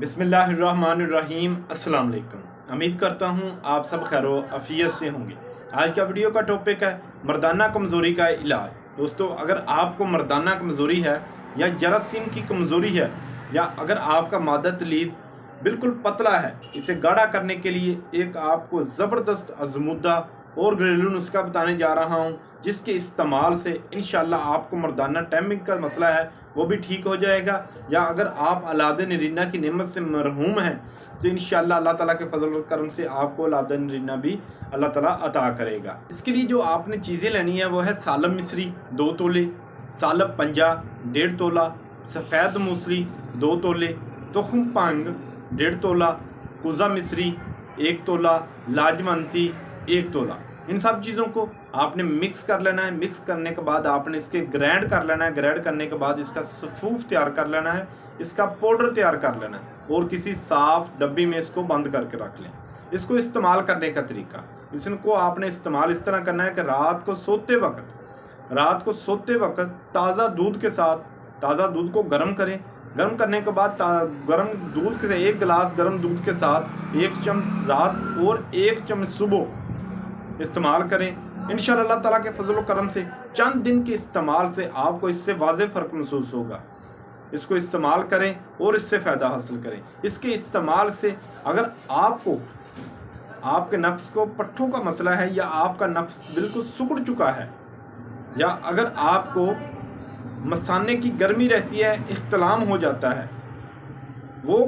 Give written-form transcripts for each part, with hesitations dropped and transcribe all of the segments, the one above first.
बिस्मिल्लाहिर्रहमानिर्रहीम। अस्सलाम वालेकुम। उम्मीद करता हूँ आप सब खैरो अफियत से होंगे। आज का वीडियो का टॉपिक है मर्दाना कमज़ोरी का इलाज। दोस्तों, अगर आपको मर्दाना कमज़ोरी है या जरासीम की कमज़ोरी है या अगर आपका मादा तलीद बिल्कुल पतला है, इसे गाढ़ा करने के लिए एक आपको ज़बरदस्त आज़मूदा और घरेलू नुस्खा बताने जा रहा हूँ, जिसके इस्तेमाल से इंशाल्लाह आपको मर्दाना टाइमिंग का मसला है वो भी ठीक हो जाएगा। या अगर आप औलाद नरीना की नेमत से मरहूम हैं तो इंशाल्लाह अल्लाह ताला के फजल और करम से आपको औलाद नरीना भी अल्लाह ताला अता करेगा। इसके लिए जो आपने चीज़ें लेनी है वो है सालब मिस्री 2 तोले, सालब पंजा 1.5 तोला, सफ़ेद मूसली 2 तोले, तुखम पंग 1.5 तोला, कुज़ा मिस्री 1 तोला, लाजवंती 1 तोला। इन सब चीज़ों को आपने मिक्स कर लेना है। मिक्स करने के बाद आपने इसके ग्राइंड कर लेना है। ग्राइंड करने के बाद इसका सफूफ तैयार कर लेना है, इसका पाउडर तैयार कर लेना है और किसी साफ डब्बी में इसको बंद करके रख लें। इसको इस्तेमाल करने का तरीका, इसको आपने इस्तेमाल इस तरह करना है कि रात को सोते वक्त ताज़ा दूध के साथ ताज़ा दूध को गर्म करें। गर्म करने के बाद गर्म दूध के 1 गिलास गर्म दूध के साथ 1 चम्मच रात और 1 चम्मच सुबह इस्तेमाल करें। इंशाअल्लाह अल्लाह ताला के फजल करम से चंद दिन के इस्तेमाल से आपको इससे वाज़े फ़र्क महसूस होगा। इसको इस्तेमाल करें और इससे फ़ायदा हासिल करें। इसके इस्तेमाल से अगर आपको आपके नफ्स को पट्ठों का मसला है या आपका नफ्स बिल्कुल सुकड़ चुका है या अगर आपको मसाने की गर्मी रहती है, इख्तिलाम हो जाता है, वो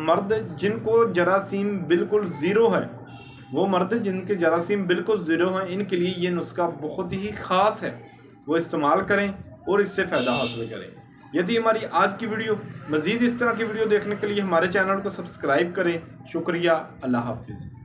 मर्द जिनको जरासीम बिल्कुल ज़ीरो है, वो मर्द जिनके जरासीम बिल्कुल ज़ीरो हैं, इनके लिए ये नुस्खा बहुत ही ख़ास है। वो इस्तेमाल करें और इससे फ़ायदा हासिल करें। यदि हमारी आज की वीडियो मज़ीद इस तरह की वीडियो देखने के लिए हमारे चैनल को सब्सक्राइब करें। शुक्रिया। अल्लाह हाफिज़।